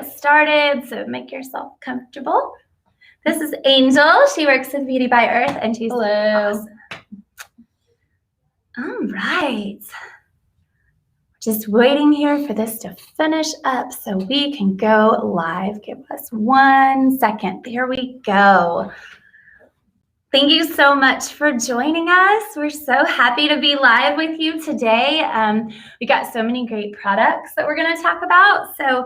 Started, so make yourself comfortable. This is Angel. She works with Beauty by Earth, and she's awesome. All right. Just waiting here for this to finish up so we can go live. Give us 1 second. There we go. Thank you so much for joining us. We're so happy to be live with you today. We got so many great products that we're going to talk about. So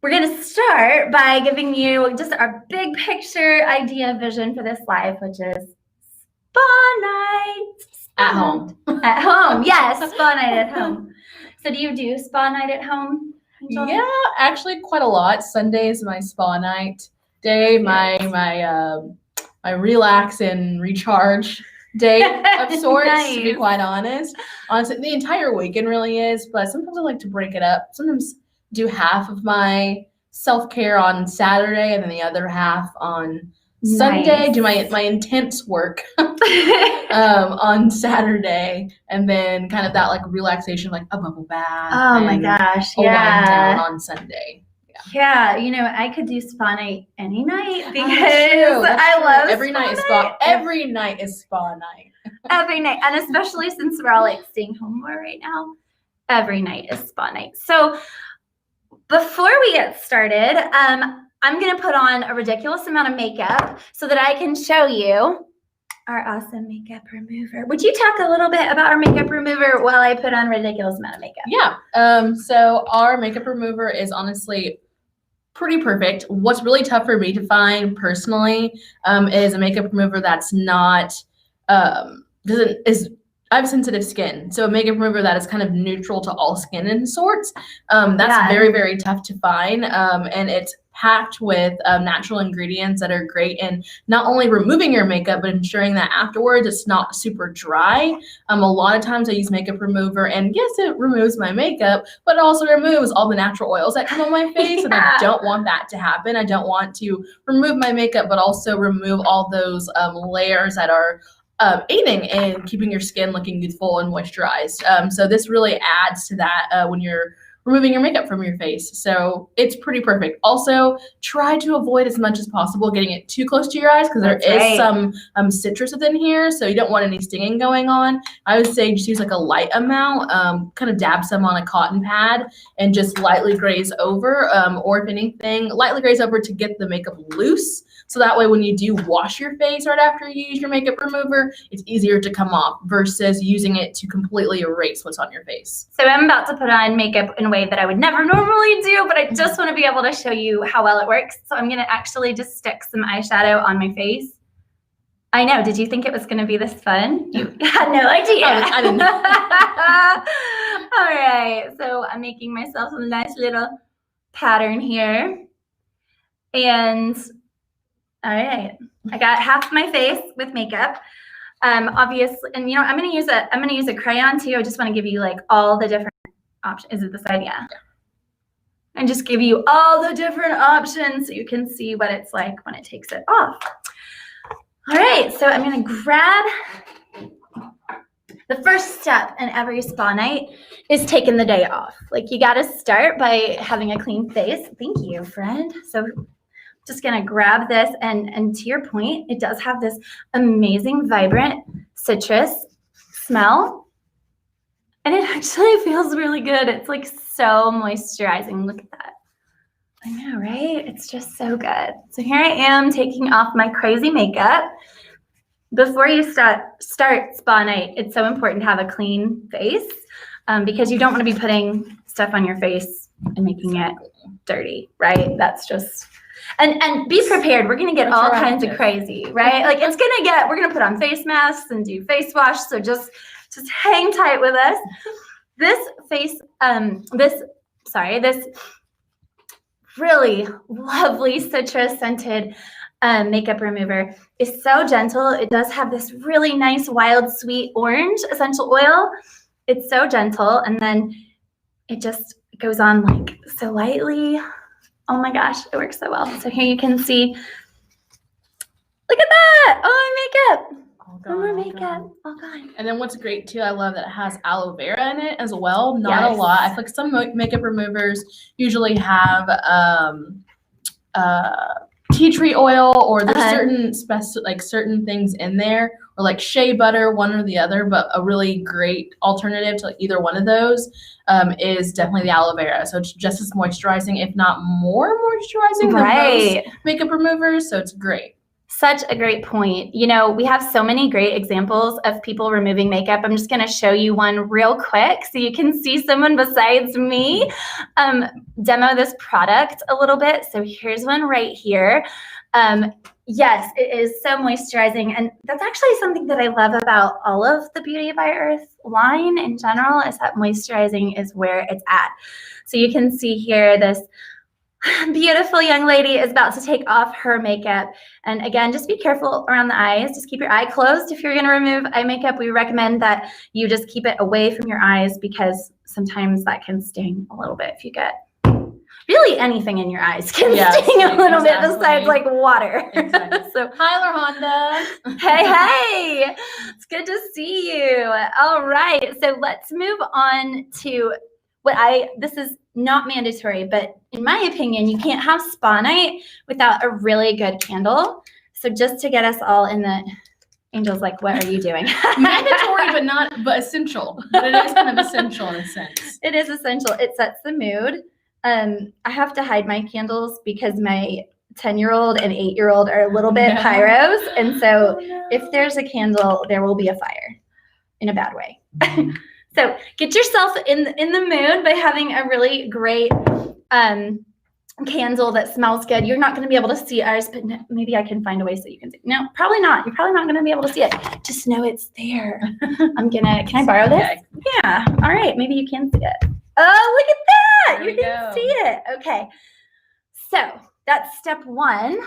we're going to start by giving you just our big picture idea vision for this live, which is spa night. At home. At home, yes, spa night at home. So do you do spa night at home, Angel? Yeah, actually quite a lot. Sunday is my spa night day, my relax and recharge day of sorts, Nice. to be quite honest. Honestly, the entire weekend really is, but sometimes I like to break it up. Sometimes do half of my self-care on Saturday and then the other half on Sunday. Do my intense work on Saturday, and then kind of that like relaxation, like a bubble bath. Oh my gosh, a wind yeah. down on Sunday. Yeah, you know, I could do spa night any night because That's I true. love every spa night is spa. Every night is spa night. Every night, and especially since we're all like staying home more right now, every night is spa night. So before we get started, I'm going to put on a ridiculous amount of makeup so that I can show you our awesome makeup remover. Would you talk a little bit about our makeup remover while I put on a ridiculous amount of makeup? Yeah. So our makeup remover is honestly pretty perfect. What's really tough for me to find personally is a makeup remover that's not I have sensitive skin, so a makeup remover that is kind of neutral to all skin in sorts. That's very, very tough to find, and it's packed with natural ingredients that are great in not only removing your makeup, but ensuring that afterwards it's not super dry. A lot of times I use makeup remover, and yes, it removes my makeup, but it also removes all the natural oils that come on my face, and I don't want that to happen. I don't want to remove my makeup, but also remove all those layers that are aiding in keeping your skin looking youthful and moisturized. So this really adds to that when you're removing your makeup from your face. So it's pretty perfect. Also, try to avoid as much as possible getting it too close to your eyes because there is some citrus within here, so you don't want any stinging going on. I would say just use like a light amount, kind of dab some on a cotton pad and just lightly graze over, or if anything, lightly graze over to get the makeup loose. So that way when you do wash your face right after you use your makeup remover, it's easier to come off versus using it to completely erase what's on your face. So I'm about to put on makeup in a way that I would never normally do, but I just want to be able to show you how well it works. So I'm going to actually just stick some eyeshadow on my face. I know. Did you think it was going to be this fun? You had no idea. I didn't know. All right. So I'm making myself a nice little pattern here. And all right, I got half my face with makeup. Obviously, and you know, I'm gonna use a crayon too. I just want to give you like all the different options. Is it this side? Yeah. And just give you all the different options so you can see what it's like when it takes it off. All right, so I'm gonna grab the first step in every spa night is taking the day off. Like you got to start by having a clean face. Thank you, friend. So just gonna grab this, and to your point, it does have this amazing vibrant citrus smell, and it actually feels really good. It's like so moisturizing. Look at that. I know, right? It's just so good. So here I am taking off my crazy makeup. Before you start spa night, it's so important to have a clean face because you don't want to be putting stuff on your face and making it dirty, right? That's just And be prepared. We're going to get all kinds of crazy, right? Like we're going to put on face masks and do face wash. So just hang tight with us. This really lovely citrus scented makeup remover is so gentle. It does have this really nice wild sweet orange essential oil. It's so gentle. And then it just goes on like so lightly. Oh my gosh, it works so well. So here you can see, look at that. Oh, my makeup. All No more makeup. All gone. And then what's great too, I love that it has aloe vera in it as well. Not a Yes. lot. I feel like some makeup removers usually have tea tree oil, or there's certain certain things in there, or like shea butter, one or the other. But a really great alternative to either one of those is definitely the aloe vera. So it's just as moisturizing, if not more moisturizing than most makeup removers. So it's great. Such a great point. You know, we have so many great examples of people removing makeup. I'm just going to show you one real quick so you can see someone besides me demo this product a little bit. So here's one right here. Yes, it is so moisturizing. And that's actually something that I love about all of the Beauty by Earth line in general, is that moisturizing is where it's at. So you can see here this beautiful young lady is about to take off her makeup. And again, just be careful around the eyes. Just keep your eye closed. If you're going to remove eye makeup, we recommend that you just keep it away from your eyes, because sometimes that can sting a little bit if you get really anything in your eyes can sting a little bit besides like water. Exactly. So hi, Honda. hey, it's good to see you. All right, so let's move on to this is not mandatory, but in my opinion, you can't have spa night without a really good candle. So just to get us all in the, Angel's like, what are you doing? Mandatory, but essential. But it is kind of essential in a sense. It is essential. It sets the mood. I have to hide my candles because my 10-year-old and 8-year-old are a little bit pyros. And so if there's a candle, there will be a fire in a bad way. So get yourself in the mood by having a really great candle that smells good. You're not going to be able to see ours, but maybe I can find a way so you can see. No, probably not. You're probably not going to be able to see it. Just know it's there. Can I borrow this? Okay. Yeah. All right. Maybe you can see it. Oh, look at that. You can see it. Okay. So that's step 1.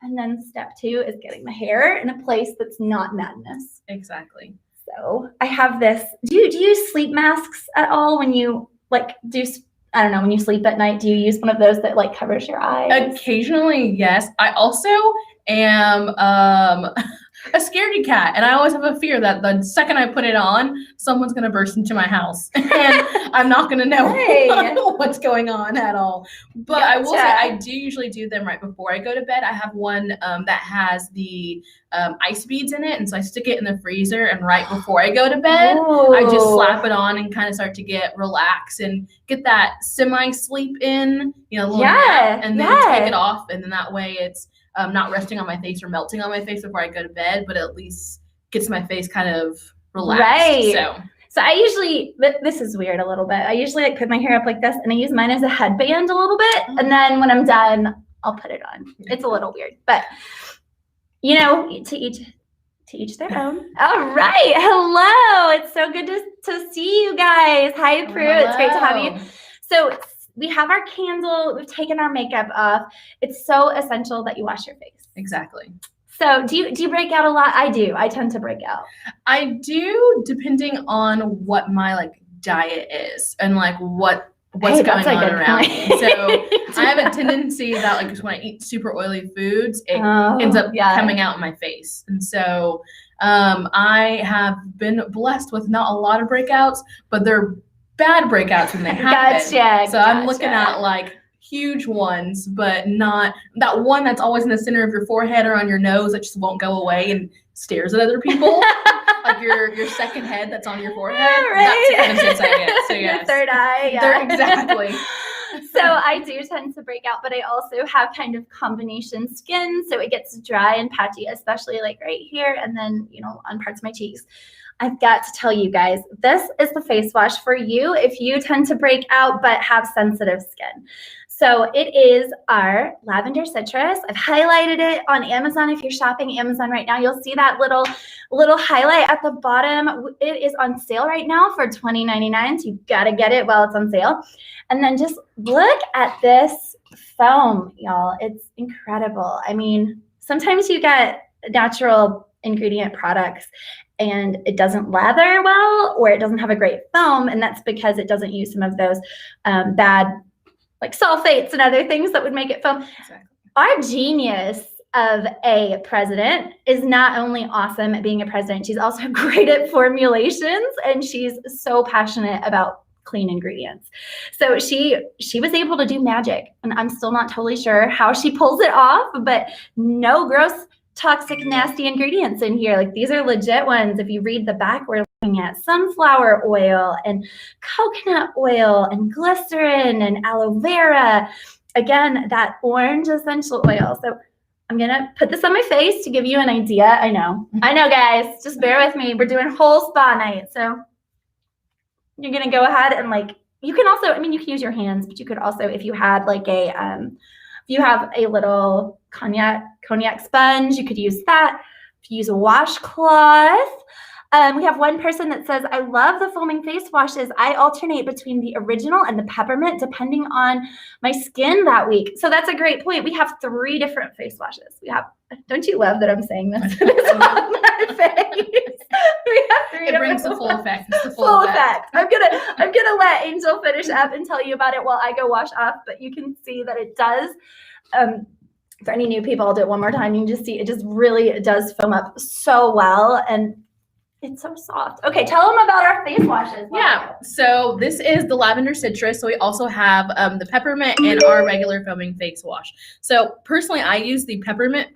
And then step 2 is getting the hair in a place that's not madness. Exactly. So I have this. Do you use sleep masks at all when you when you sleep at night? Do you use one of those that like covers your eyes? Occasionally, yes. I also am a scaredy cat, and I always have a fear that the second I put it on, someone's gonna burst into my house, and I'm not gonna know what's going on at all. But I will say I do usually do them right before I go to bed. I have one that has the ice beads in it, and so I stick it in the freezer, and right before I go to bed, I just slap it on and kind of start to get relaxed and get that semi-sleep in, nap, and then take it off, and then that way it's not resting on my face or melting on my face before I go to bed, but at least gets my face kind of relaxed. Right. So I usually, this is weird a little bit. I usually put my hair up like this, and I use mine as a headband a little bit, and then when I'm done, I'll put it on. It's a little weird, but to each their own. All right. Hello. It's so good to see you guys. Hi, Prue. Hello. It's great to have you. So we have our candle. We've taken our makeup off. It's so essential that you wash your face. Exactly. So do you break out a lot? I do. I tend to break out. I do, depending on what my diet is and what's going on around me. So I have a tendency that just when I eat super oily foods, it ends up coming out in my face. And so I have been blessed with not a lot of breakouts, but they're bad breakouts when they happen. So I'm looking at huge ones, but not that one that's always in the center of your forehead or on your nose that just won't go away and stares at other people. Your second head that's on your forehead. Right. That's kind of sense I get. So yes. Your third eye. Yeah. Exactly. So I do tend to break out, but I also have kind of combination skin, so it gets dry and patchy, especially right here, and then on parts of my cheeks. I've got to tell you guys, this is the face wash for you if you tend to break out but have sensitive skin. So it is our Lavender Citrus. I've highlighted it on Amazon. If you're shopping Amazon right now, you'll see that little highlight at the bottom. It is on sale right now for $20.99, so you've got to get it while it's on sale. And then just look at this foam, y'all. It's incredible. I mean, sometimes you get natural ingredient products and it doesn't lather well, or it doesn't have a great foam, and that's because it doesn't use some of those bad sulfates and other things that would make it foam. Exactly. Our genius of a president, is not only awesome at being a president, she's also great at formulations, and she's so passionate about clean ingredients. So she was able to do magic, and I'm still not totally sure how she pulls it off, but no gross, toxic, nasty ingredients in here. Like, these are legit ones. If you read the back, we're looking at sunflower oil and coconut oil and glycerin and aloe vera. Again, that orange essential oil. So I'm gonna put this on my face to give you an idea. I know guys, just bear with me. We're doing whole spa night. So you're gonna go ahead and, like, you can also, I mean, you can use your hands, but you could also, if you had like a, if you have a little cognac sponge, you could use that. If you use a washcloth. We have one person that says, I love the foaming face washes. I alternate between the original and the peppermint depending on my skin that week. So that's a great point. We have 3 different face washes. We have, don't you love that I'm saying this? It's on my face. We have 3 It brings the full effect. It's the full effect. I'm gonna let Angel finish up and tell you about it while I go wash off, but you can see that it does. For any new people, I'll do it one more time. You can just see it just really does foam up so well, and it's so soft. Okay, tell them about our face washes. Yeah, so this is the lavender citrus. So we also have the peppermint and our regular foaming face wash. So personally, I use the peppermint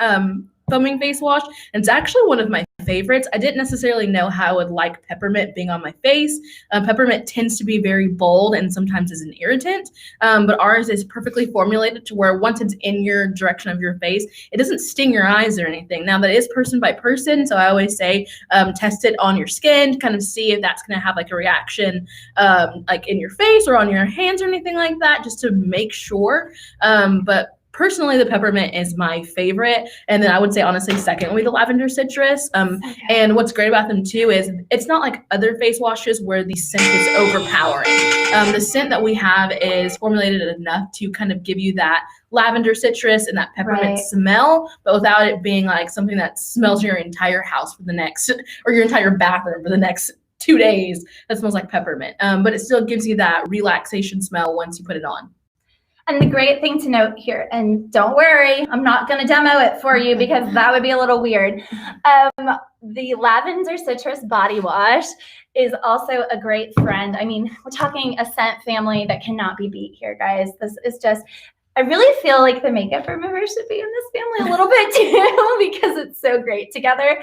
foaming face wash, and it's actually one of my favorites. I didn't necessarily know how I would like peppermint being on my face. Peppermint tends to be very bold and sometimes is an irritant, but ours is perfectly formulated to where once it's in your direction of your face, it doesn't sting your eyes or anything. Now that is person by person, so I always say test it on your skin to kind of see if that's going to have like a reaction like in your face or on your hands or anything like that, just to make sure. But personally, the peppermint is my favorite, and then I would say honestly secondly the lavender citrus. And what's great about them too is it's not like other face washes where the scent is overpowering. The scent that we have is formulated enough to kind of give you that lavender citrus and that peppermint smell, but without it being like something that smells your entire house for the next, or your entire bathroom for the next 2 days that smells like peppermint. But it still gives you that relaxation smell once you put it on. And the great thing to note here, and don't worry, I'm not going to demo it for you because that would be a little weird. The lavender citrus body wash is also a great friend. I mean, we're talking a scent family that cannot be beat here, guys. This is just, I really feel like the makeup remover should be in this family a little bit too because it's so great together.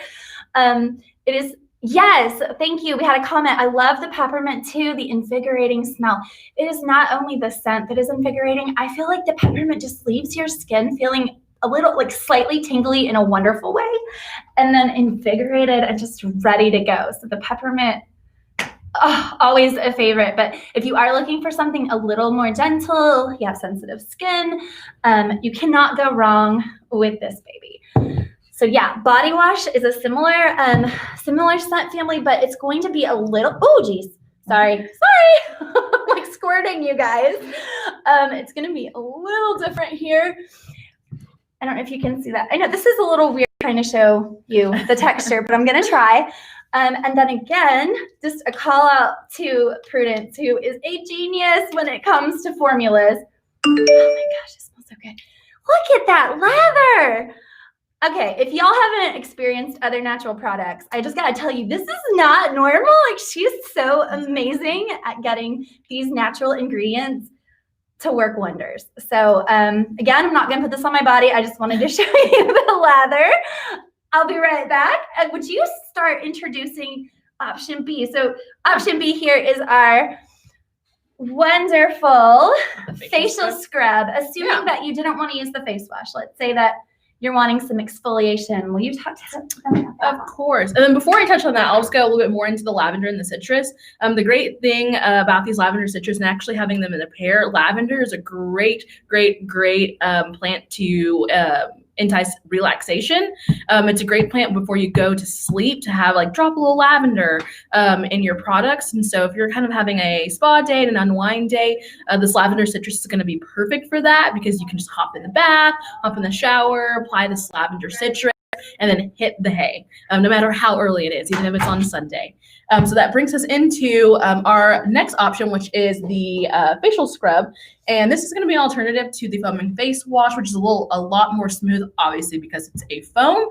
It is. Yes, thank you. We had a comment. I love the peppermint too, the invigorating smell. It is not only the scent that is invigorating. I feel like the peppermint just leaves your skin feeling a little, like, slightly tingly in a wonderful way, and then invigorated and just ready to go. So the peppermint, always a favorite. But if you are looking for something a little more gentle, you have sensitive skin, you cannot go wrong with this baby. So yeah, body wash is a similar scent family, but it's going to be a little, oh geez, sorry, like squirting you guys. It's going to be a little different here. I don't know if you can see that. I know this is a little weird trying to show you the texture, but I'm going to try. And then again, just a call out to Prudence, who is a genius when it comes to formulas. Oh my gosh, it smells so good. Look at that lather. Okay, if y'all haven't experienced other natural products, I just gotta tell you, this is not normal. Like, she's so amazing at getting these natural ingredients to work wonders. So again, I'm not gonna put this on my body. I just wanted to show you the lather. I'll be right back. Would you start introducing option B? So option B here is our wonderful facial scrub, assuming that you didn't want to use the face wash. Let's say that you're wanting some exfoliation. Will you talk to them about that? Of course. And then before I touch on that, I'll just go a little bit more into the lavender and the citrus. The great thing about these lavender citrus and actually having them in a pair, lavender is a great plant to entice relaxation. It's a great plant before you go to sleep to have, like, drop a little lavender in your products. And so if you're kind of having a spa day and an unwind day, this lavender citrus is going to be perfect for that, because you can just hop in the bath, hop in the shower, apply this lavender citrus. and then hit the hay, no matter how early it is, even if it's on Sunday. So that brings us into our next option, which is the facial scrub. And this is going to be an alternative to the foaming face wash, which is a lot more smooth, obviously, because it's a foam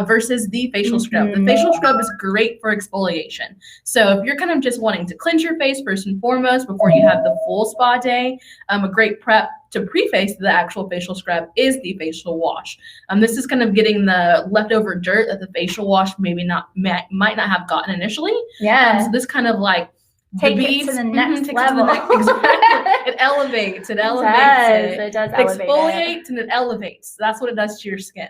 versus the facial scrub. The facial scrub is great for exfoliation. So if you're kind of just wanting to cleanse your face first and foremost before you have the full spa day, a great prep to preface the actual facial scrub is the facial wash. This is kind of getting the leftover dirt that the facial wash might not have gotten initially. Yeah. So this kind of like take it to the next level. Exactly. It elevates. It does elevate. Exfoliates and it elevates. That's what it does to your skin.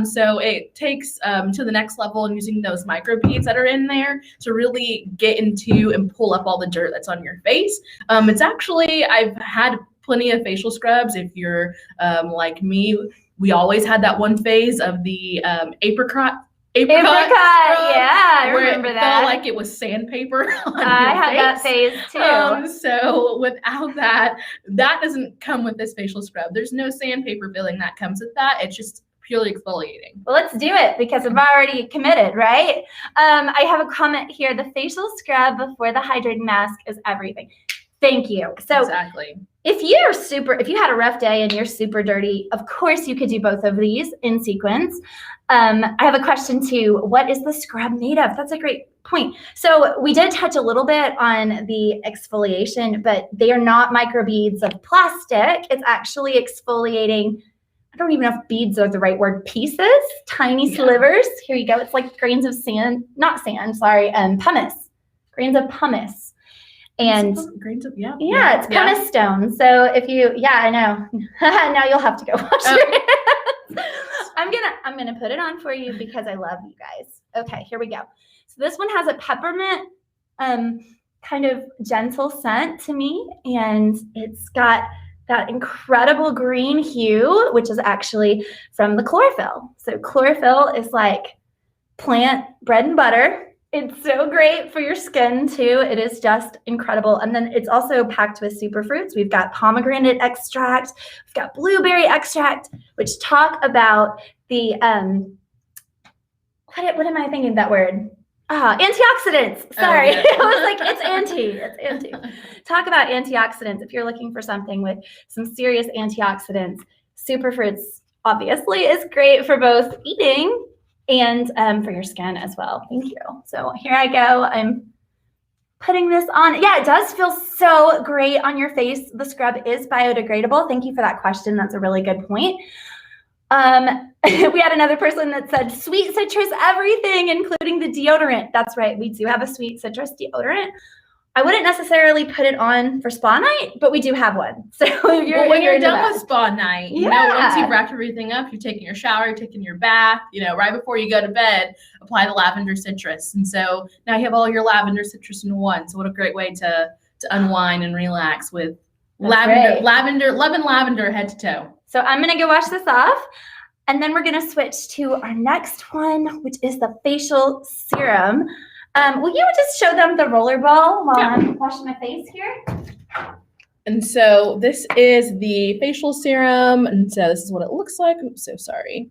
So it takes to the next level, and using those micro beads that are in there to really get into and pull up all the dirt that's on your face. It's actually, I've had plenty of facial scrubs. If you're like me, we always had that one phase of the apricot, yeah, I remember that. Felt like it was sandpaper on I had that phase too. So without that doesn't come with this facial scrub. There's no sandpaper feeling that comes with that. It's just purely exfoliating. Well, let's do it because I've already committed, right? I have a comment here. The facial scrub before the hydrating mask is everything. Thank you. So exactly. If you had a rough day and you're super dirty, of course you could do both of these in sequence. I have a question too. What is the scrub made of? That's a great point. So we did touch a little bit on the exfoliation, but they are not microbeads of plastic. It's actually exfoliating, I don't even know if beads are the right word, pieces, tiny slivers. Here you go. It's like grains of sand, not sand, sorry, pumice, grains of pumice. And grains of, it's pumice stone. So if you, I know. Now you'll have to go wash your hands. I'm gonna put it on for you because I love you guys. Okay, here we go. So this one has a peppermint kind of gentle scent to me, and it's got that incredible green hue, which is actually from the chlorophyll. So chlorophyll is like plant bread and butter. It's so great for your skin too. It is just incredible. And then it's also packed with superfruits. We've got pomegranate extract. We've got blueberry extract, which talk about the, what am I thinking that word? Antioxidants. Sorry. Oh, yeah. I was like, it's anti. Talk about antioxidants. If you're looking for something with some serious antioxidants, superfruits obviously is great for both eating and for your skin as well. Thank you. So here I go. I'm putting this on. Yeah, it does feel so great on your face. The scrub is biodegradable. Thank you for that question. That's a really good point. We had another person that said sweet citrus everything, including the deodorant. That's right. We do have a sweet citrus deodorant. I wouldn't necessarily put it on for spa night, but we do have one. So when you're done with spa night, you know, once you've wrapped everything up, you're taking your shower, you're taking your bath, right before you go to bed, apply the lavender citrus. And so now you have all your lavender citrus in one. So what a great way to unwind and relax with lavender head to toe. So I'm going to go wash this off. And then we're going to switch to our next one, which is the facial serum. Will you just show them the roller ball while I'm washing my face here? And so this is the facial serum. And so this is what it looks like. I'm so sorry.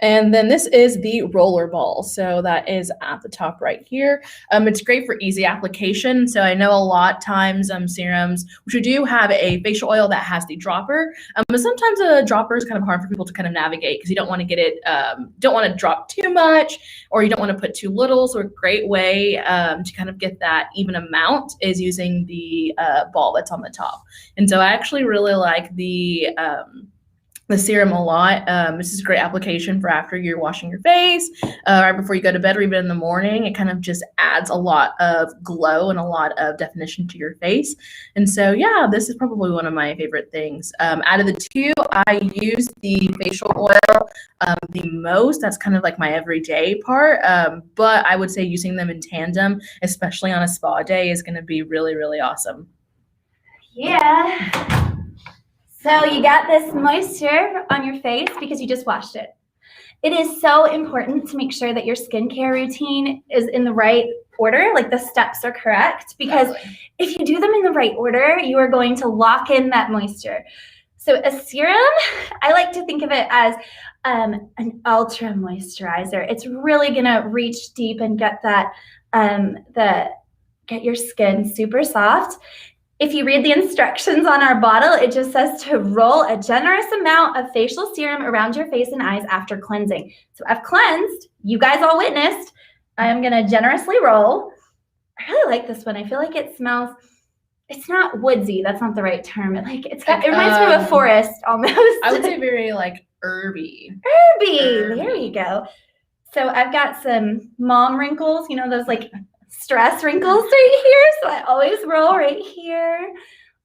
And then this is the roller ball. So that is at the top right here. It's great for easy application. So I know a lot of times serums, which we do have a facial oil that has the dropper. But sometimes a dropper is kind of hard for people to kind of navigate because you don't want to get it, don't want to drop too much, or you don't want to put too little. So a great way to kind of get that even amount is using the ball that's on the top. And so I actually really like the serum a lot. This is a great application for after you're washing your face, right before you go to bed, or even in the morning. It kind of just adds a lot of glow and a lot of definition to your face. And so, yeah, this is probably one of my favorite things. Out of the two, I use the facial oil the most. That's kind of like my everyday part. But I would say using them in tandem, especially on a spa day, is going to be really, really awesome. Yeah. So you got this moisture on your face because you just washed it. It is so important to make sure that your skincare routine is in the right order, like the steps are correct, because if you do them in the right order, you are going to lock in that moisture. So a serum, I like to think of it as an ultra moisturizer. It's really gonna reach deep and get that get your skin super soft. If you read the instructions on our bottle, it just says to roll a generous amount of facial serum around your face and eyes after cleansing. So I've cleansed, you guys all witnessed. I'm gonna generously roll. I really like this one. I feel like it smells, it's not woodsy, that's not the right term. It reminds me of a forest almost. I would say very like herby. Herby, there we go. So I've got some mom wrinkles, you know, those like stress wrinkles right here. So I always roll right here.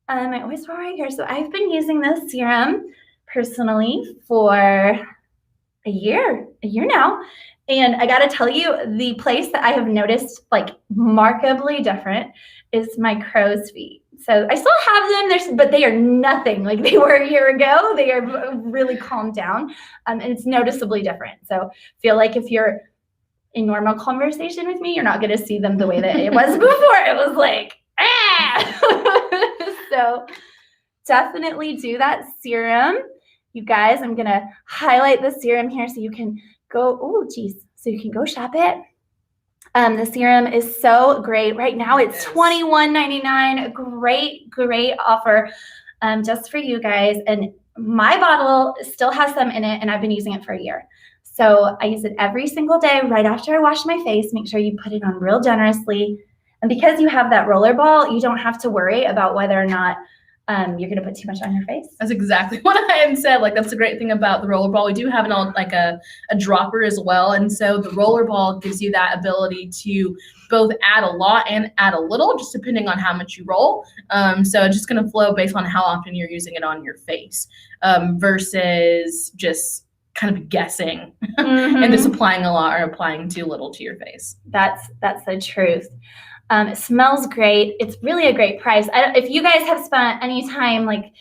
I always roll right here. So I've been using this serum personally for a year now. And I got to tell you, the place that I have noticed like markedly different is my crow's feet. So I still have them, but they are nothing like they were a year ago. They are really calmed down, and it's noticeably different. So feel like if you're in normal conversation with me, you're not going to see them the way that it was before. It was like, ah! So definitely do that serum. You guys, I'm going to highlight the serum here so you can go, so you can go shop it. The serum is so great. Right now it's $21.99. Great offer just for you guys. And my bottle still has some in it, and I've been using it for a year. So I use it every single day right after I wash my face. Make sure you put it on real generously. And because you have that roller ball, you don't have to worry about whether or not you're going to put too much on your face. That's exactly what I had said. Like, that's the great thing about the roller ball. We do have a dropper as well. And so the roller ball gives you that ability to both add a lot and add a little, just depending on how much you roll. So it's just going to flow based on how often you're using it on your face versus just kind of guessing and just applying a lot or applying too little to your face. That's the truth. It smells great. It's really a great price. If you guys have spent any time like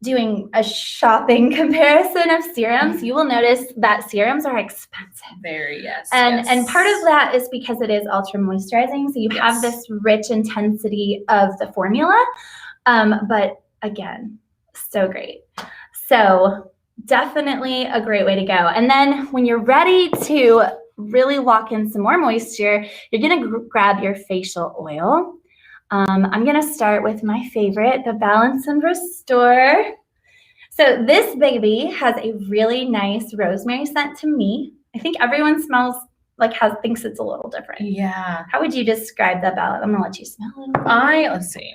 doing a shopping comparison of serums, you will notice that serums are expensive. Very, yes. And part of that is because it is ultra moisturizing. So you have this rich intensity of the formula. But again, so great. So definitely a great way to go. And then when you're ready to really lock in some more moisture, you're going to grab your facial oil. I'm going to start with my favorite, the Balance and Restore. So this baby has a really nice rosemary scent to me. I think everyone thinks it's a little different. Yeah. How would you describe that, Balance? I'm going to let you smell it. Let's see.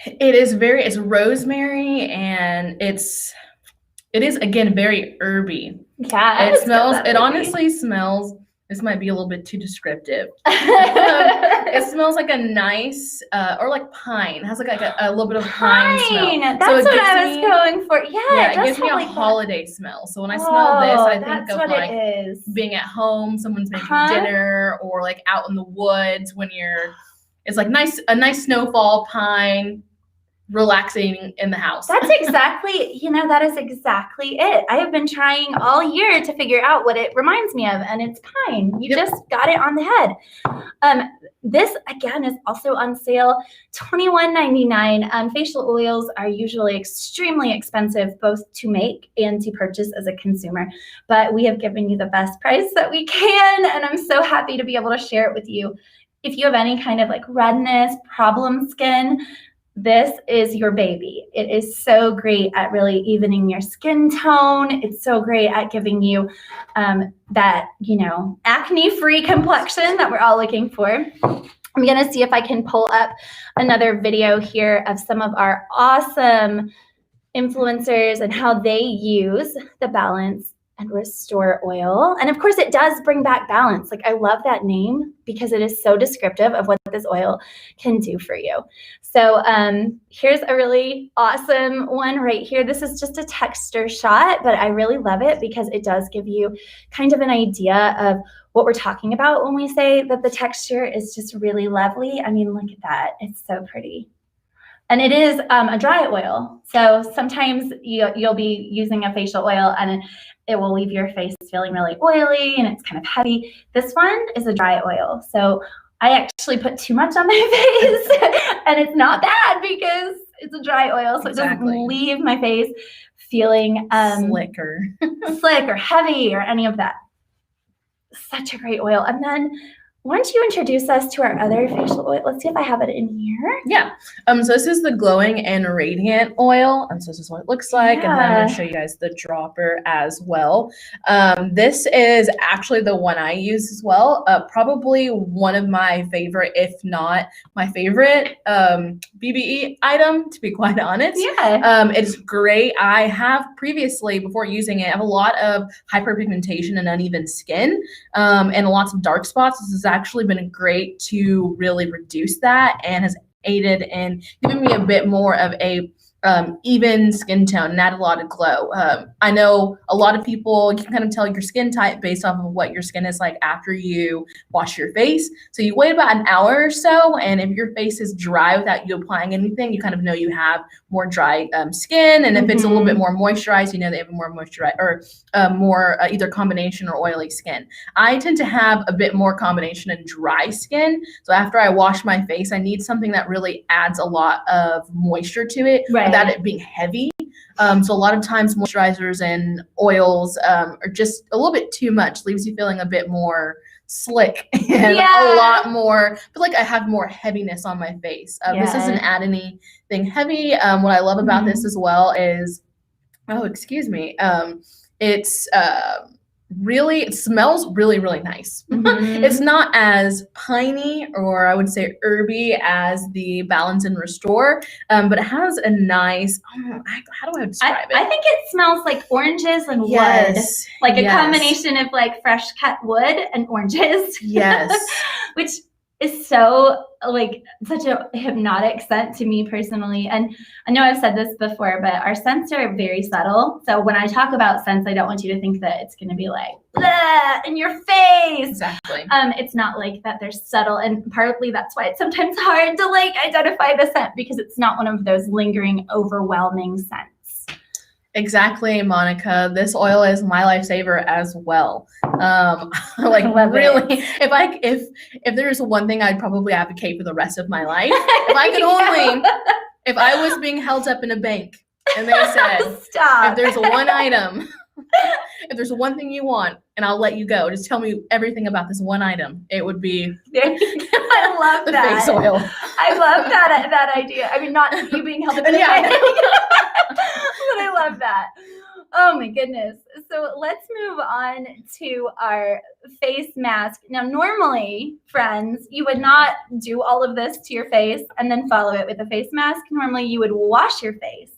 It's rosemary, and it is again very herby. Yeah, it honestly smells, this might be a little bit too descriptive. It smells like a nice or like pine. It has like a little bit of pine smell. That's what I was going for. Yeah, it gives me a holiday smell. So when I smell this, I think of like being at home, someone's making dinner, or like out in the woods when it's like a nice snowfall pine, relaxing in the house. That is exactly it. I have been trying all year to figure out what it reminds me of, and it's pine. You just got it on the head. This again is also on sale, $21.99. Facial oils are usually extremely expensive, both to make and to purchase as a consumer, but we have given you the best price that we can, and I'm so happy to be able to share it with you. If you have any kind of like redness, problem skin, this is your baby. It is so great at really evening your skin tone. It's so great at giving you that, acne-free complexion that we're all looking for. I'm going to see if I can pull up another video here of some of our awesome influencers and how they use the Balance and Restore oil. And of course, it does bring back balance. Like, I love that name because it is so descriptive of what this oil can do for you. So here's a really awesome one right here. This is just a texture shot, but I really love it because it does give you kind of an idea of what we're talking about when we say that the texture is just really lovely. I mean, look at that. It's so pretty. And it is a dry oil. So sometimes you'll be using a facial oil and it will leave your face feeling really oily and it's kind of heavy. This one is a dry oil. So I actually put too much on my face and it's not bad because it's a dry oil. So it doesn't leave my face feeling slick or heavy or any of that. Such a great oil. And then why don't you introduce us to our other facial oil? Let's see if I have it in here. Yeah. So this is the Glowing and Radiant oil. And so this is what it looks like. And then I'm going to show you guys the dropper as well. This is actually the one I use as well. Probably one of my favorite, if not my favorite BBE item, to be quite honest. Yeah. It's great. I have previously, before using it, I have a lot of hyperpigmentation and uneven skin and lots of dark spots. This has actually been great to really reduce that and has aided in giving me a bit more of a even skin tone and add a lot of glow. I know a lot of people, you can kind of tell your skin type based off of what your skin is like after you wash your face. So you wait about an hour or so, and if your face is dry without you applying anything, you kind of know you have more dry skin. And if it's a little bit more moisturized, you know they have a more moisturized or more either combination or oily skin. I tend to have a bit more combination and dry skin. So after I wash my face, I need something that really adds a lot of moisture to it. Right. Without it being heavy. So a lot of times moisturizers and oils are just a little bit too much, leaves you feeling a bit more slick and a lot more, but like I have more heaviness on my face. This doesn't add anything heavy. What I love about this as well is, it's really, it smells really, really nice. It's not as piney or I would say herby as the Balance and Restore, but it has a nice, how do I describe it? I think it smells like oranges and wood. Like a combination of like fresh cut wood and oranges. Yes. Which is so like such a hypnotic scent to me personally. And I know I've said this before, but our scents are very subtle. So when I talk about scents, I don't want you to think that it's going to be like blah, in your face. Exactly. It's not like that. They're subtle, and partly that's why it's sometimes hard to like identify the scent, because it's not one of those lingering, overwhelming scents. Exactly, Monica. This oil is my lifesaver as well. Like really, if there's one thing I'd probably advocate for the rest of my life, if I could only, if I was being held up in a bank and they said, stop. If there's one item, if there's one thing you want, and I'll let you go, just tell me everything about this one item, it would be I love the that. face oil. I love that idea. I mean, not you being held up in a bank, but I love that. Oh my goodness. So let's move on to our face mask. Now, normally, friends, you would not do all of this to your face and then follow it with a face mask. Normally, you would wash your face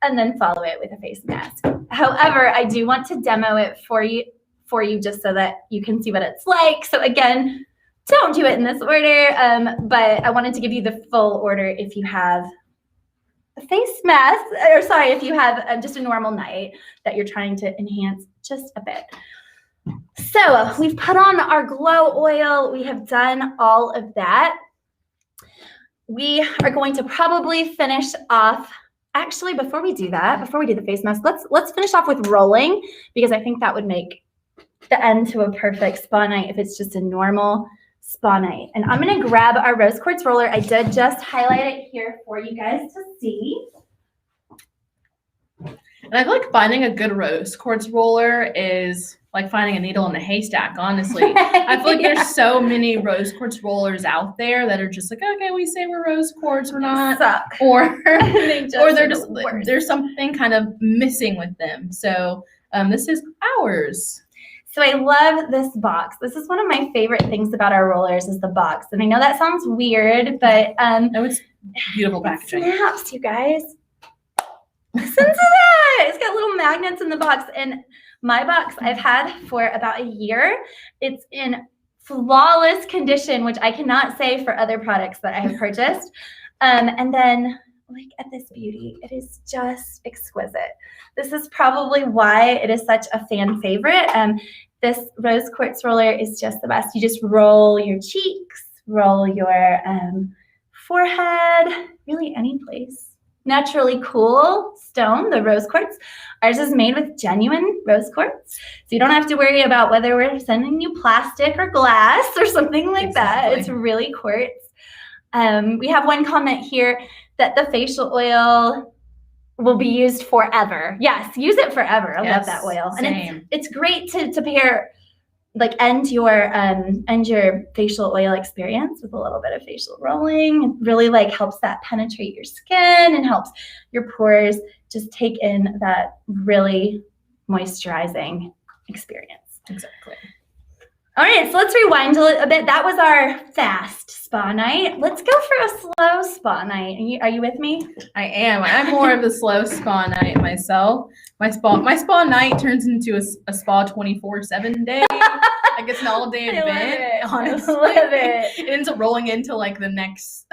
and then follow it with a face mask. However, I do want to demo it for you just so that you can see what it's like. So again, don't do it in this order, but I wanted to give you the full order if you have a face mask, or sorry, if you have just a normal night that you're trying to enhance just a bit. So we've put on our glow oil. We have done all of that. We are going to probably finish off. Actually, before we do that, before we do the face mask, let's finish off with rolling, because I think that would make the end to a perfect spa night if it's just a normal spa night. And I'm going to grab our rose quartz roller. I did just highlight it here for you guys to see. And I feel like finding a good rose quartz roller is like finding a needle in a haystack, honestly. I feel like there's so many rose quartz rollers out there that are just like, okay, we say we're rose quartz, we're not. Suck. Or they're just there's something kind of missing with them. So this is ours. So I love this box. This is one of my favorite things about our rollers is the box. And I know that sounds weird, but no, it's beautiful packaging. It snaps, you guys. Listen to that. It's got little magnets in the box. And my box I've had for about a year. It's in flawless condition, which I cannot say for other products that I have purchased. And then look at this beauty. It is just exquisite. This is probably why it is such a fan favorite. This rose quartz roller is just the best. You just roll your cheeks, roll your forehead, really any place. Naturally cool stone, the rose quartz. Ours is made with genuine rose quartz. So you don't have to worry about whether we're sending you plastic or glass or something like that. It's really quartz. We have one comment here that the facial oil will be used forever. Yes, use it forever. I love Yes, that oil. same. And it's great to pair, like end your facial oil experience with a little bit of facial rolling. It really like helps that penetrate your skin and helps your pores just take in that really moisturizing experience. Exactly. All right, so let's rewind a bit. That was our fast spa night. Let's go for a slow spa night. Are you with me? I am. I'm more of the slow spa night myself. My spa night turns into a spa 24/7 day. Like it's an all day event. Honestly, I love it. It ends up rolling into like the next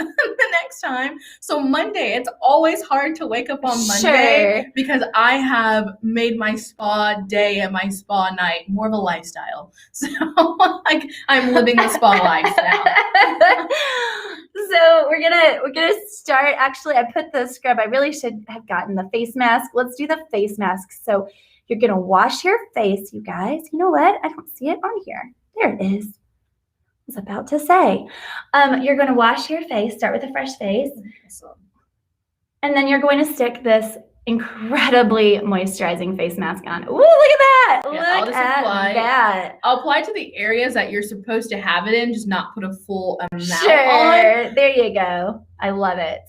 time. So Monday, it's always hard to wake up on Monday because I have made my spa day and my spa night more of a lifestyle. So like I'm living the spa life now. So we're gonna start. Actually, I put the scrub. I really should have gotten the face mask. Let's do the face mask. So you're gonna wash your face, you guys. You know what? I don't see it on here. There it is. I was about to say. You're gonna wash your face. Start with a fresh face, and then you're going to stick this incredibly moisturizing face mask on. Ooh, look at that! Yeah, Look at that. I'll apply to the areas that you're supposed to have it in, just not put a full amount on. There you go. I love it.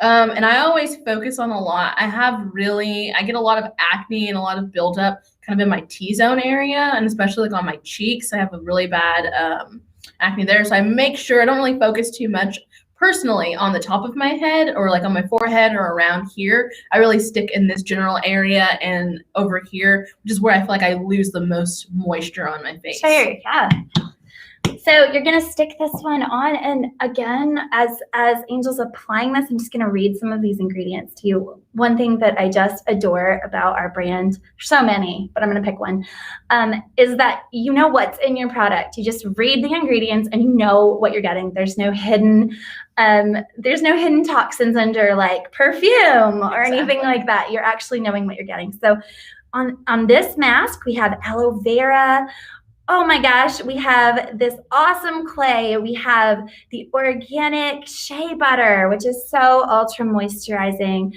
And I always focus on a lot. I get a lot of acne and a lot of buildup kind of in my T-zone area, and especially like on my cheeks. I have a really bad acne there. So I make sure I don't really focus too much personally on the top of my head or like on my forehead or around here. I really stick in this general area and over here, which is where I feel like I lose the most moisture on my face. Sure, yeah. So you're gonna stick this one on, and again, as Angel's applying this, I'm just gonna read some of these ingredients to you. One thing that I just adore about our brand, so many, but I'm gonna pick one, is that you know what's in your product. You just read the ingredients and you know what you're getting. There's no hidden toxins under like perfume or anything like that. You're actually knowing what you're getting. So on this mask, we have aloe vera. Oh my gosh, we have this awesome clay. We have the organic shea butter, which is so ultra moisturizing.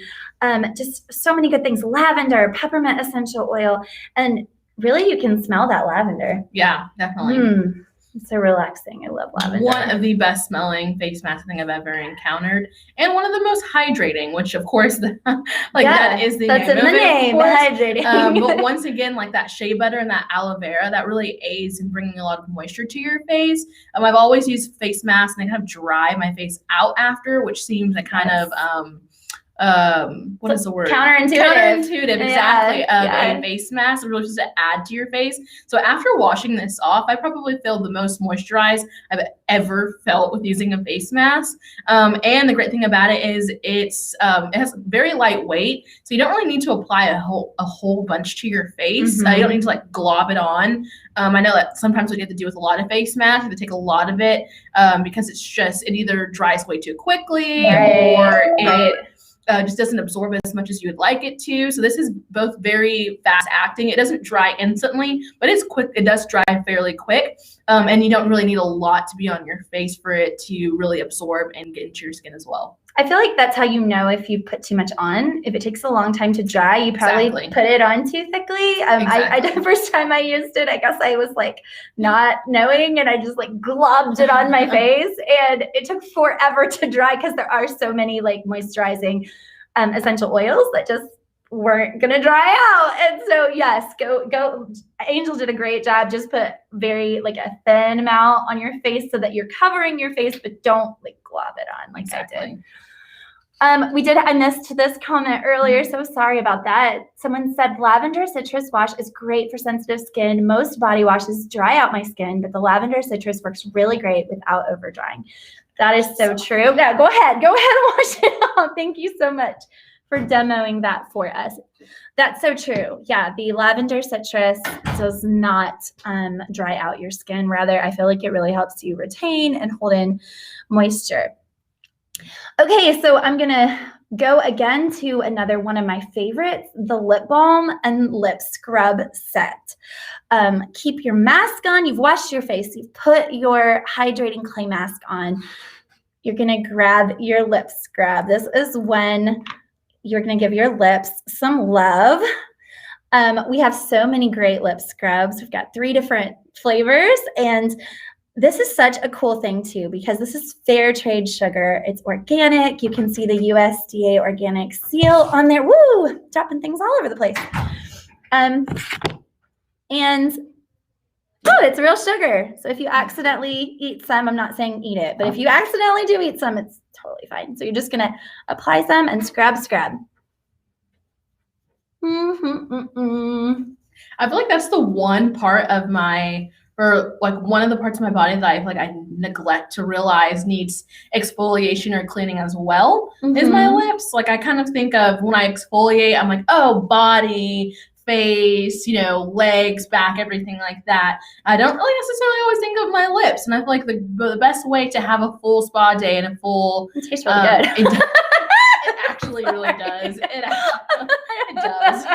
Just so many good things. Lavender, peppermint essential oil, and really you can smell that lavender. Yeah, definitely. It's so relaxing. I love lavender. One of the best smelling face masks I think I've ever encountered, and one of the most hydrating, which of course, that is the name of it, hydrating. But once again, like that shea butter and that aloe vera, that really aids in bringing a lot of moisture to your face. I've always used face masks and they kind of dry my face out after, which seems like kind of what is the word? Counterintuitive, exactly. A face mask, really just to add to your face. So after washing this off, I probably feel the most moisturized I've ever felt with using a face mask. And the great thing about it is it has very light weight, so you don't really need to apply a whole bunch to your face. You don't need to like glob it on. I know that sometimes what you have to do with a lot of face masks, you have to take a lot of it because it either dries way too quickly or it just doesn't absorb as much as you would like it to. So this is both very fast acting. It doesn't dry instantly, but it's quick. It does dry fairly quick. And you don't really need a lot to be on your face for it to really absorb and get into your skin as well. I feel like that's how you know if you put too much on. If it takes a long time to dry, you probably put it on too thickly. The first time I used it, I guess I was like not knowing, and I just like globbed it on my face, and it took forever to dry because there are so many like moisturizing essential oils that just weren't gonna dry out. And so yes, go. Angel did a great job. Just put very like a thin amount on your face so that you're covering your face, but don't like glob it on like I did. I missed this comment earlier, so sorry about that. Someone said lavender citrus wash is great for sensitive skin. Most body washes dry out my skin, but the lavender citrus works really great without over drying. That is so true. Yeah, go ahead and wash it off. Thank you so much for demoing that for us. That's so true. Yeah, the lavender citrus does not dry out your skin. Rather, I feel like it really helps you retain and hold in moisture. Okay, so I'm gonna go again to another one of my favorites, the lip balm and lip scrub set. Keep your mask on. You've washed your face. You've put your hydrating clay mask on. You're gonna grab your lip scrub. This is when you're going to give your lips some love. We have so many great lip scrubs. We've got 3 different flavors, and this is such a cool thing too, because this is fair trade sugar. It's organic. You can see the USDA organic seal on there. Woo! Dropping things all over the place. And oh, it's real sugar. So if you accidentally eat some, I'm not saying eat it, but if you accidentally do eat some, it's totally fine. So you're just going to apply some and scrub. I feel like that's the one part of one of the parts of my body that I feel like I neglect to realize needs exfoliation or cleaning as well is my lips. Like I kind of think of when I exfoliate, I'm like, oh, body, face, legs, back, everything like that. I don't really necessarily always think of my lips. And I feel like the best way to have a full spa day and a full... It tastes really good. It actually really does. It does.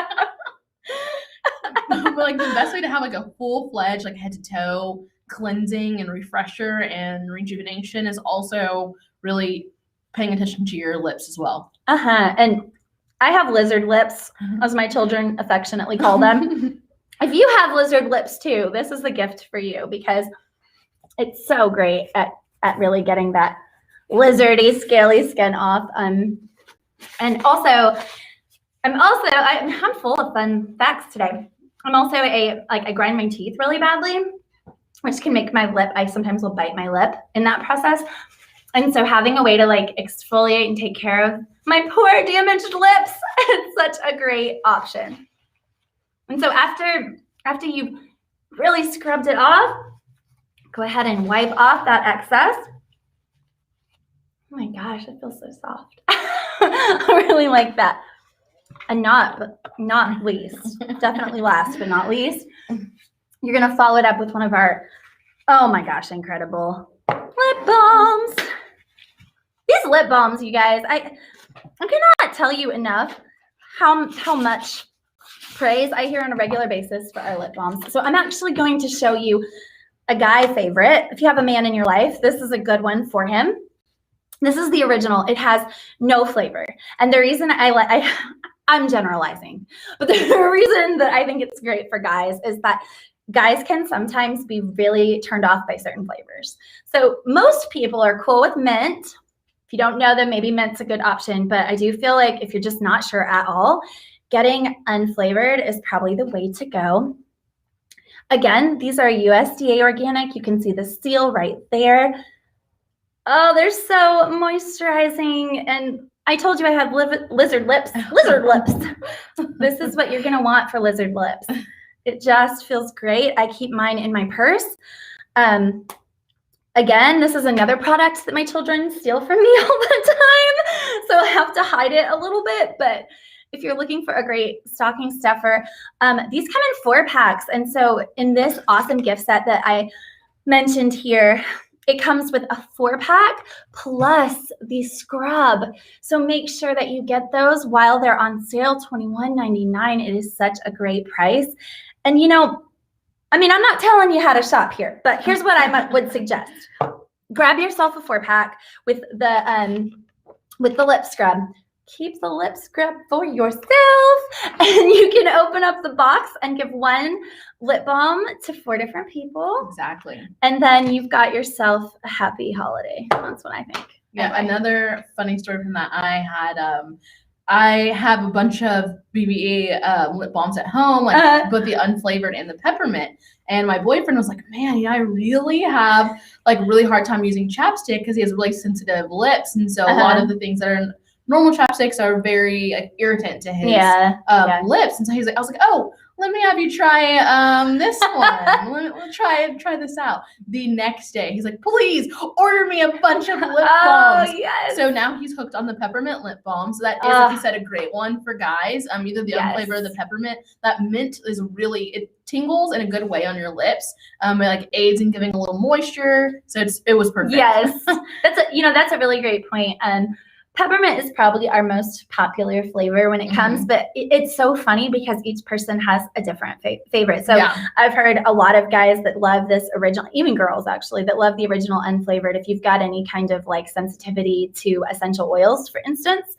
But like the best way to have like a full-fledged like head to toe cleansing and refresher and rejuvenation is also really paying attention to your lips as well. And I have lizard lips, as my children affectionately call them. If you have lizard lips too, this is the gift for you, because it's so great at really getting that lizardy, scaly skin off. And also, I'm full of fun facts today. I'm also I grind my teeth really badly, which can make my lip, I sometimes will bite my lip in that process. And so having a way to like exfoliate and take care of my poor damaged lips, it's such a great option. And so after you've really scrubbed it off, go ahead and wipe off that excess. Oh my gosh, it feels so soft. I really like that. And not least, definitely last but not least, you're going to follow it up with one of our, oh my gosh, incredible lip balms. These lip balms, you guys, I cannot tell you enough how much praise I hear on a regular basis for our lip balms. So I'm actually going to show you a guy favorite. If you have a man in your life, this is a good one for him. This is the original. It has no flavor. And the reason I'm generalizing, but the reason that I think it's great for guys is that guys can sometimes be really turned off by certain flavors. So most people are cool with mint. If you don't know them, maybe mint's a good option, but I do feel like if you're just not sure at all, getting unflavored is probably the way to go. Again, these are USDA organic. You can see the seal right there. Oh, they're so moisturizing. And I told you I have lizard lips. Lizard lips. This is what you're going to want for lizard lips. It just feels great. I keep mine in my purse. Again, this is another product that my children steal from me all the time. So I have to hide it a little bit. But if you're looking for a great stocking stuffer, these come in 4-packs. And so in this awesome gift set that I mentioned here, it comes with a 4-pack plus the scrub. So make sure that you get those while they're on sale, $21.99. It is such a great price. And I'm not telling you how to shop here, but here's what I would suggest. Grab yourself a 4-pack with the lip scrub. Keep the lip scrub for yourself, and you can open up the box and give one lip balm to 4 different people. Exactly. And then you've got yourself a happy holiday. That's what I think. Yeah, another funny story from that. I have a bunch of BBE lip balms at home, both the unflavored and the peppermint. And my boyfriend was like, man, I really have really hard time using chapstick because he has really sensitive lips. And so a lot of the things that are normal chapsticks are very irritant to his lips. And so I was like, oh, let me have you try this one. Let's try this out. The next day, he's like, please order me a bunch of lip balms. Yes. So now he's hooked on the peppermint lip balm. So that is, like you said, a great one for guys. Either the unflavored or the peppermint. That mint is it tingles in a good way on your lips. It aids in giving a little moisture. So it was perfect. Yes. That's a really great point. Peppermint is probably our most popular flavor when it comes, but it's so funny because each person has a different favorite. So I've heard a lot of guys that love this original, even girls actually, that love the original unflavored. If you've got any kind of sensitivity to essential oils, for instance,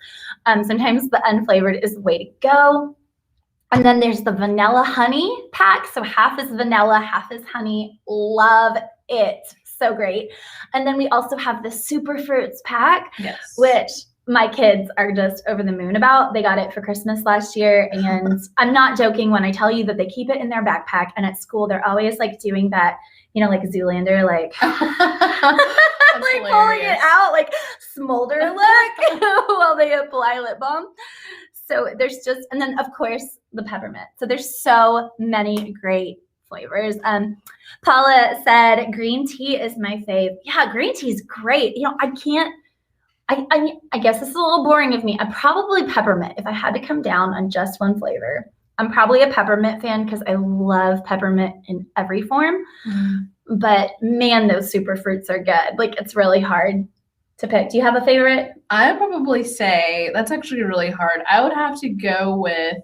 Sometimes the unflavored is the way to go. And then there's the vanilla honey pack. So half is vanilla, half is honey. Love it. So great. And then we also have the super fruits pack, which my kids are just over the moon about. They got it for Christmas last year. And I'm not joking when I tell you that they keep it in their backpack. And at school, they're always like doing that, you know, like Zoolander, like, like pulling it out, like smolder look while they apply lip balm. So there's just, and then of course the peppermint. So there's so many great flavors. Paula said green tea is my fave. Yeah, green tea is great. You know, I guess this is a little boring of me. I'm probably peppermint. If I had to come down on just one flavor, I'm probably a peppermint fan because I love peppermint in every form. But man, those super fruits are good. Like, it's really hard to pick. Do you have a favorite? I would probably say that's actually really hard. I would have to go with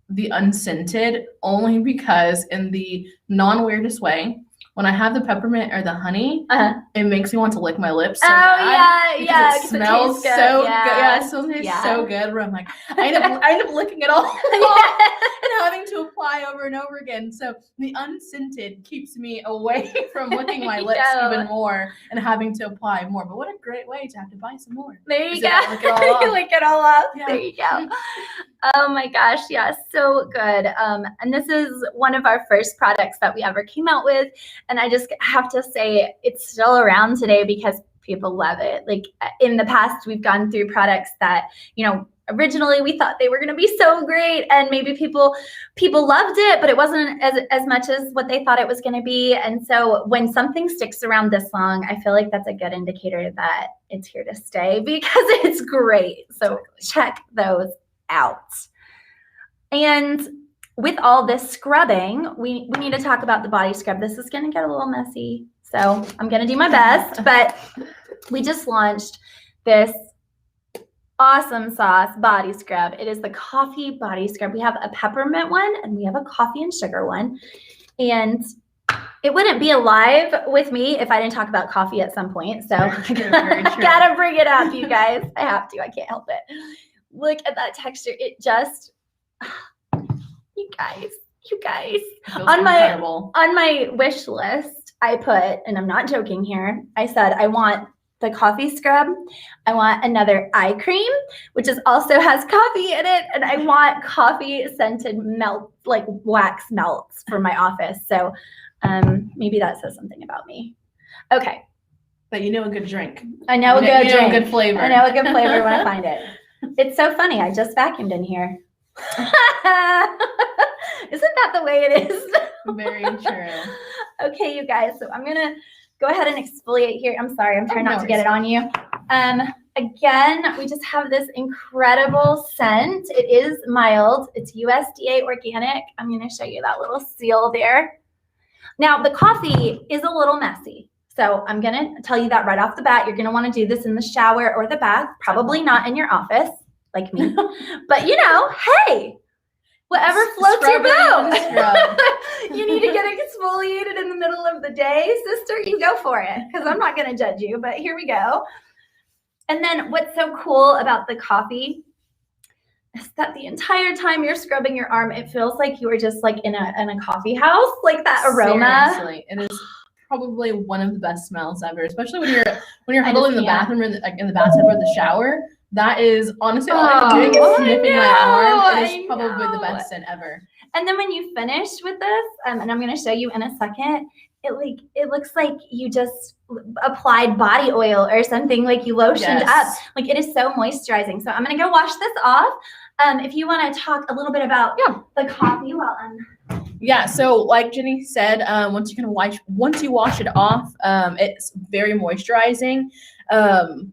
the unscented, only because in the non-weirdest way, when I have the peppermint or the honey, it makes me want to lick my lips so bad. Yeah. It smells so good. Yeah, it smells so good. Where I'm like, I end up licking it all and having to apply over and over again. So the unscented keeps me away from licking my lips even more and having to apply more. But what a great way to have to buy some more. There you go. Lick it all off. Lick it all off. Yeah. There you go. Oh my gosh, yeah, so good. And this is one of our first products that we ever came out with. And I just have to say it's still around today because people love it. Like, in the past, we've gone through products that, you know, originally we thought they were going to be so great, and maybe people loved it, but it wasn't as much as what they thought it was going to be. And so when something sticks around this long, I feel like that's a good indicator that it's here to stay because it's great. So check those out. And with all this scrubbing, we need to talk about the body scrub. This is going to get a little messy, so I'm going to do my best. But we just launched this awesome sauce body scrub. It is the coffee body scrub. We have a peppermint one and we have a coffee and sugar one. And it wouldn't be alive with me if I didn't talk about coffee at some point. So very true. Gotta bring it up, you guys. I have to. I can't help it. Look at that texture. It just, you guys. On my wish list, I put, and I'm not joking here, I said I want the coffee scrub, I want another eye cream, which also has coffee in it, and I want coffee scented melt, like wax melts for my office. So maybe that says something about me. Okay. But you know a good drink. I know a good drink. A good flavor. I know a good flavor when I find it. It's so funny. I just vacuumed in here. Isn't that the way it is? Very true. Okay, you guys. So I'm going to go ahead and exfoliate here. I'm sorry. I'm trying not to get it on you. Again, we just have this incredible scent. It is mild. It's USDA organic. I'm going to show you that little seal there. Now, the coffee is a little messy. So I'm going to tell you that right off the bat. You're going to want to do this in the shower or the bath, probably not in your office like me. But, you know, hey, whatever floats your boat. You need to get exfoliated in the middle of the day, sister, you go for it, because I'm not going to judge you, but here we go. And then what's so cool about the coffee is that the entire time you're scrubbing your arm, it feels like you were just like in a coffee house, like that aroma. Seriously, it is probably one of the best smells ever, especially when you're huddled in the bathroom or in the bathtub or the shower. That is honestly all I'm doing is sniffing my arm. It is probably the best scent ever. And then when you finish with this, and I'm going to show you in a second, it looks like you just applied body oil or something, like you lotioned up. Like, it is so moisturizing. So I'm going to go wash this off. If you want to talk a little bit about the coffee while I'm so like Jenny said, once you wash it off, it's very moisturizing.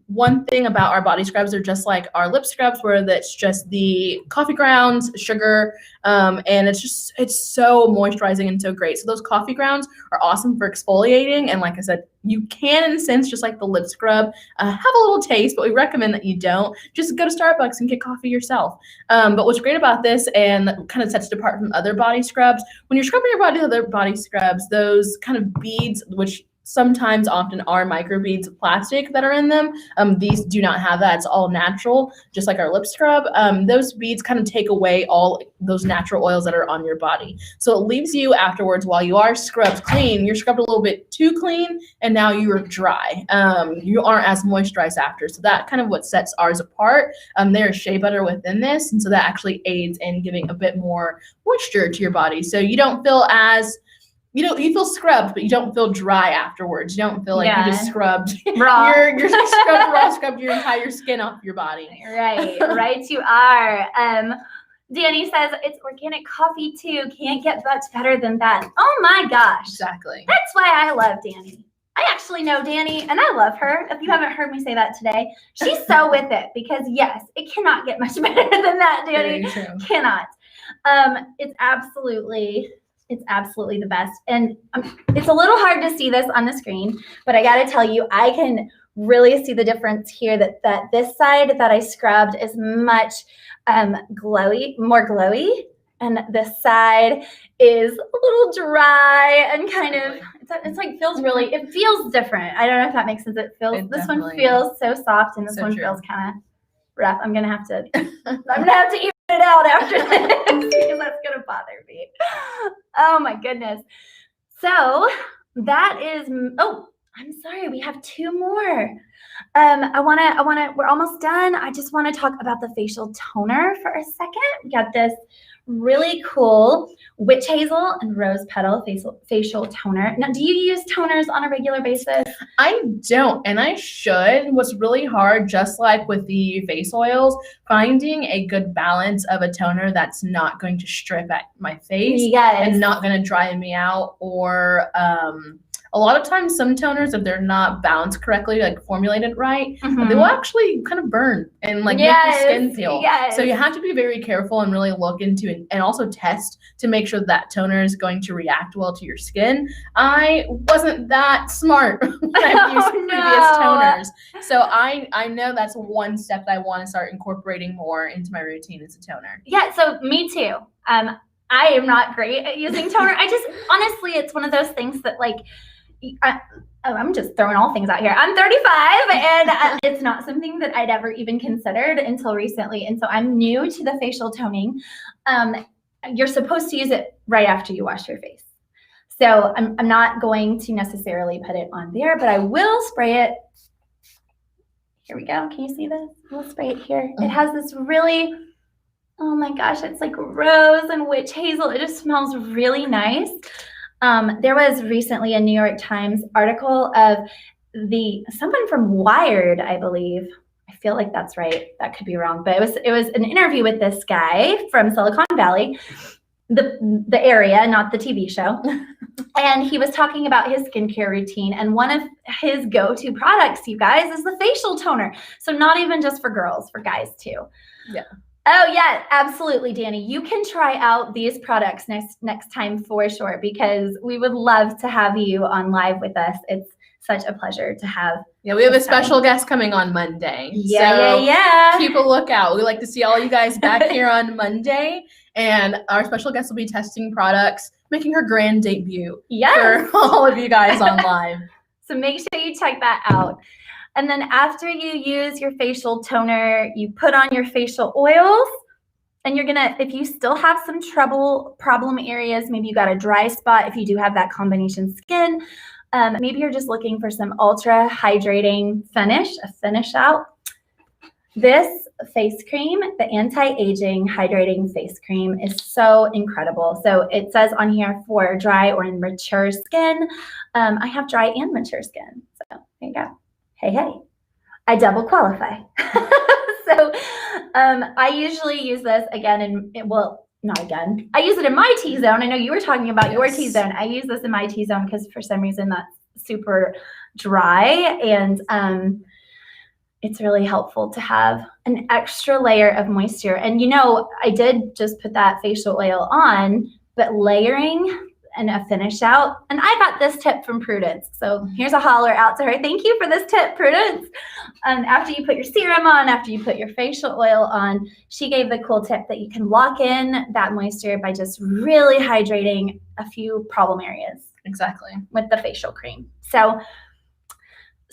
One thing about our body scrubs are just like our lip scrubs, where that's just the coffee grounds, sugar, and it's so moisturizing and so great. So those coffee grounds are awesome for exfoliating, and like I said, you can, in a sense, just like the lip scrub, have a little taste, but we recommend that you don't. Just go to Starbucks and get coffee yourself. But what's great about this, and that kind of sets it apart from other body scrubs, when you're scrubbing your body with other body scrubs, those kind of beads, which sometimes often are microbeads of plastic that are in them. These do not have that. It's all natural, just like our lip scrub. Those beads kind of take away all those natural oils that are on your body. So it leaves you afterwards, while you are scrubbed clean, you're scrubbed a little bit too clean, and now you're dry. You aren't as moisturized after. So that kind of what sets ours apart. There's shea butter within this, and so that actually aids in giving a bit more moisture to your body. So you don't feel as you feel scrubbed, but you don't feel dry afterwards. You don't feel like you just scrubbed raw. You're scrubbed raw, scrubbed your entire skin off your body. Right, you are. Danny says it's organic coffee too. Can't get much better than that. Oh my gosh. Exactly. That's why I love Danny. I actually know Danny and I love her. If you haven't heard me say that today, she's so with it because yes, it cannot get much better than that, Danny. Very true. Cannot. It's absolutely the best. And it's a little hard to see this on the screen, but I got to tell you, I can really see the difference here that this side that I scrubbed is much more glowy. And this side is a little dry and kind of, it's like it feels different. I don't know if that makes sense. This one feels so soft and this one feels kind of rough. I'm going to have to even it out after this because that's going to bother me. Oh my goodness. So that is, I'm sorry. We have two more. We're almost done. I just want to talk about the facial toner for a second. We got this really cool witch hazel and rose petal facial toner. Now, do you use toners on a regular basis? I don't, and I should. What's really hard, just like with the face oils, finding a good balance of a toner that's not going to strip at my face and not going to dry me out, or a lot of times some toners, if they're not balanced correctly, like formulated right, they will actually kind of burn and like make your skin peel. So you have to be very careful and really look into it and also test to make sure that toner is going to react well to your skin. I wasn't that smart when I used previous toners. So I know that's one step that I want to start incorporating more into my routine as a toner. Yeah, so me too. I am not great at using toner. I just, honestly, it's one of those things that like, I'm just throwing all things out here. I'm 35 and it's not something that I'd ever even considered until recently. And so I'm new to the facial toning. You're supposed to use it right after you wash your face. So I'm not going to necessarily put it on there, but I will spray it. Here we go. Can you see this? We'll spray it here. It has this really, oh my gosh, it's like rose and witch hazel. It just smells really nice. There was recently a New York Times article of someone from Wired, I believe. I feel like that's right. That could be wrong, but it was an interview with this guy from Silicon Valley, the area, not the TV show. And he was talking about his skincare routine, and one of his go-to products, you guys, is the facial toner. So not even just for girls, for guys too. Yeah. Oh yeah, absolutely, Danny. You can try out these products next time for sure, because we would love to have you on live with us. It's such a pleasure to have. Yeah, we have a special guest coming on Monday. Yeah. Keep a lookout. We like to see all you guys back here on Monday, and our special guest will be testing products, making her grand debut for all of you guys on live. So make sure you check that out. And then after you use your facial toner, you put on your facial oils, and you're gonna, if you still have some problem areas, maybe you got a dry spot, if you do have that combination skin, maybe you're just looking for some ultra hydrating finish out. This face cream, the anti-aging hydrating face cream, is so incredible. So it says on here for dry or mature skin. I have dry and mature skin, so there you go. Hey, I double qualify. So I usually use this again not again. I use it in my T-zone. I know you were talking about your T-zone. I use this in my T-zone because for some reason that's super dry, and it's really helpful to have an extra layer of moisture. And I did just put that facial oil on, but layering and a finish out. And I got this tip from Prudence. So here's a holler out to her. Thank you for this tip, Prudence. And after you put your serum on, after you put your facial oil on, she gave the cool tip that you can lock in that moisture by just really hydrating a few problem areas. Exactly. With the facial cream.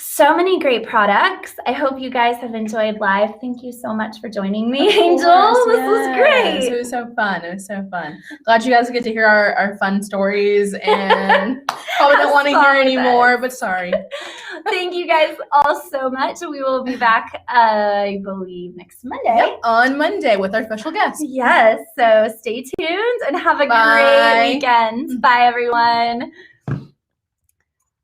So many great products. I hope you guys have enjoyed live. Thank you so much for joining me, Angel. This was great. It was so fun. It was so fun. Glad you guys get to hear our fun stories and probably don't want to hear anymore, but sorry. Thank you guys all so much. We will be back, I believe, next Monday. Yep, on Monday with our special guest. Yes. So stay tuned and have a great weekend. Bye, everyone.